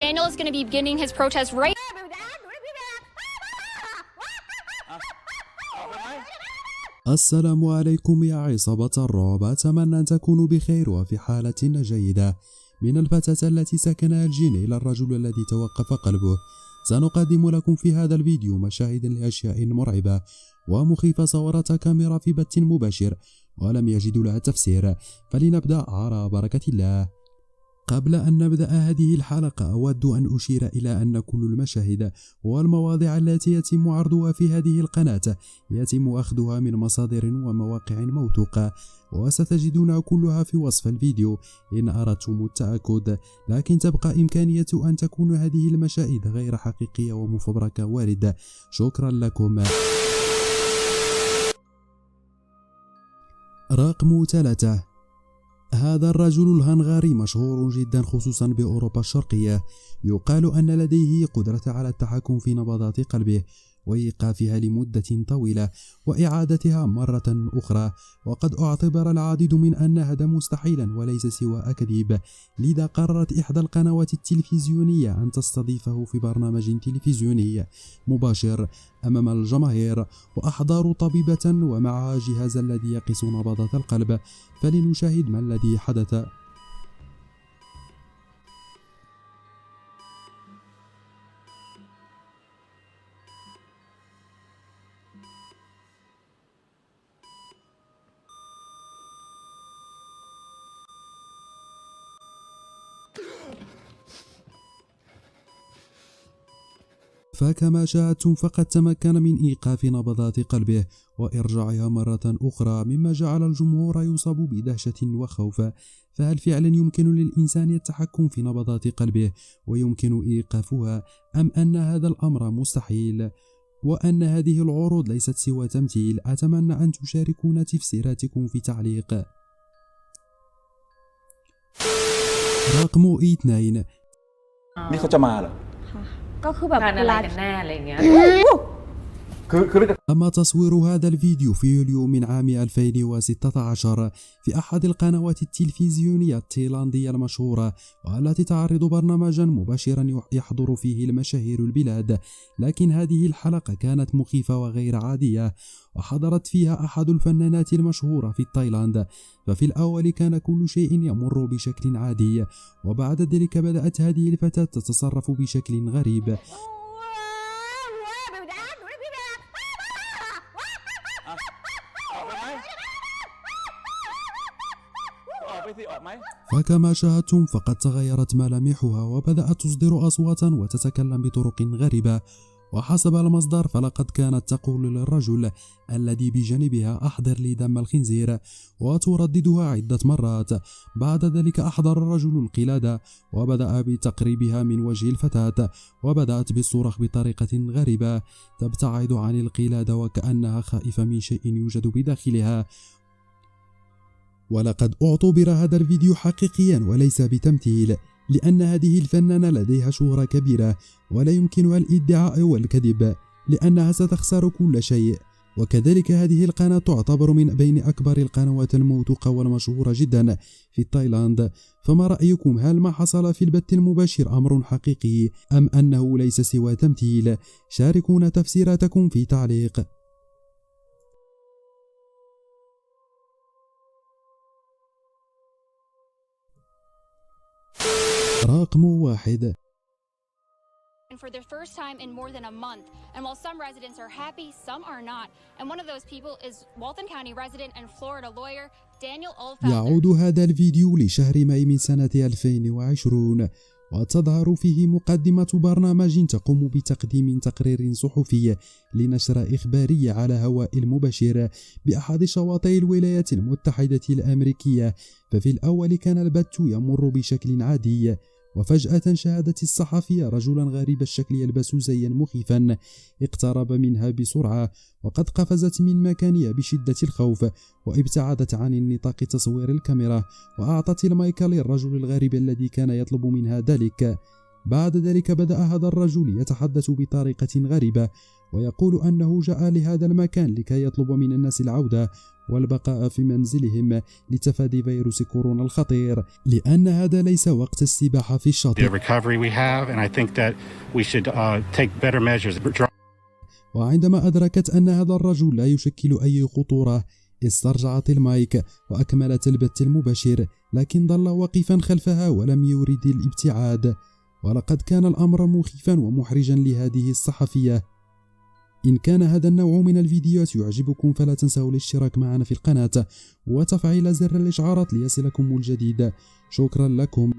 Daniel is going to be beginning his protest right. السلام عليكم يا عصابة الرعب، أتمنى أن تكونوا بخير وفي حالة جيدة. من الفتاة التي سكنها الجن إلى الرجل الذي توقف قلبه، سنقدم لكم في هذا الفيديو مشاهد لأشياء مرعبة ومخيفة صورتها كاميرا في بث مباشر ولم يجدوا لها تفسير، فلنبدأ على بركة الله. قبل أن نبدأ هذه الحلقة أود أن أشير إلى أن كل المشاهد والمواضيع التي يتم عرضها في هذه القناة يتم أخذها من مصادر ومواقع موثوقة، وستجدونها كلها في وصف الفيديو إن أردتم التأكد، لكن تبقى إمكانية أن تكون هذه المشاهد غير حقيقية ومفبركة واردة. شكرا لكم. رقم 3. هذا الرجل الهنغاري مشهور جدا خصوصا بأوروبا الشرقية، يقال أن لديه قدرة على التحكم في نبضات قلبه وإيقافها لمدة طويلة وإعادتها مرة أخرى، وقد اعتبر العديد من أن هذا مستحيلا وليس سوى أكاذيب، لذا قررت إحدى القنوات التلفزيونية أن تستضيفه في برنامج تلفزيوني مباشر أمام الجماهير، وأحضروا طبيبة ومعها جهاز الذي يقيس نبضات القلب، فلنشاهد ما الذي حدث. فكما شاهدتم فقد تمكن من إيقاف نبضات قلبه وإرجاعها مرة أخرى، مما جعل الجمهور يصاب بدهشة وخوف. فهل فعلا يمكن للإنسان التحكم في نبضات قلبه ويمكن إيقافها، أم أن هذا الأمر مستحيل وأن هذه العروض ليست سوى تمثيل؟ أتمنى أن تشاركونا تفسيراتكم في تعليق. رقم 2. นี่เขาจะมาเหรอ ก็คือแบบ การอะไรกันแน่อะไรอย่างเงี้ย تم تصوير هذا الفيديو في يوليو من عام 2016 في أحد القنوات التلفزيونية التايلاندية المشهورة، والتي تعرض برنامجا مباشرا يحضر فيه المشاهير البلاد، لكن هذه الحلقة كانت مخيفة وغير عادية، وحضرت فيها أحد الفنانات المشهورة في تايلاند. ففي الأول كان كل شيء يمر بشكل عادي، وبعد ذلك بدأت هذه الفتاة تتصرف بشكل غريب. فكما شاهدتم فقد تغيرت ملامحها وبدأت تصدر أصواتا وتتكلم بطرق غريبة، وحسب المصدر فلقد كانت تقول للرجل الذي بجانبها أحضر لي دم الخنزير وترددها عدة مرات. بعد ذلك أحضر الرجل القلادة وبدأ بتقريبها من وجه الفتاة، وبدأت بالصراخ بطريقة غريبة تبتعد عن القلادة وكأنها خائفة من شيء يوجد بداخلها. ولقد اعتبر هذا الفيديو حقيقيا وليس بتمثيل، لأن هذه الفنانة لديها شهرة كبيرة ولا يمكنها الادعاء والكذب، لأنها ستخسر كل شيء. وكذلك هذه القناة تعتبر من بين أكبر القنوات الموثوقة والمشهورة جدا في تايلاند. فما رأيكم؟ هل ما حصل في البث المباشر أمر حقيقي أم أنه ليس سوى تمثيل؟ شاركونا تفسيراتكم في تعليق. رقم 1. For the first time in more than a month, and while some residents are happy, some are not. And one of those people is Walton County resident and Florida lawyer Daniel Olfeld. يعود هذا الفيديو لشهر ماي من سنة 2020، وتظهر فيه مقدمة برنامج تقوم بتقديم تقرير صحفي لنشرة إخبارية على هواء المباشر بأحد شواطئ الولايات المتحدة الأمريكية. ففي الأول كان البث يمر بشكل عادي، وفجأة شاهدت الصحفية رجلا غريب الشكل يلبس زيا مخيفا، اقترب منها بسرعة وقد قفزت من مكانها بشدة الخوف، وابتعدت عن النطاق تصوير الكاميرا، وأعطت المايك للرجل الغريب الذي كان يطلب منها ذلك. بعد ذلك بدأ هذا الرجل يتحدث بطريقة غريبة، ويقول أنه جاء لهذا المكان لكي يطلب من الناس العودة والبقاء في منزلهم لتفادي فيروس كورونا الخطير، لأن هذا ليس وقت السباحة في الشاطئ. وعندما أدركت أن هذا الرجل لا يشكل أي خطورة استرجعت المايك وأكملت البث المباشر، لكن ظل واقفا خلفها ولم يرد الابتعاد، ولقد كان الأمر مخيفا ومحرجا لهذه الصحفية. إن كان هذا النوع من الفيديوهات يعجبكم فلا تنسوا الاشتراك معنا في القناة وتفعيل زر الإشعارات ليصلكم الجديد. شكرا لكم.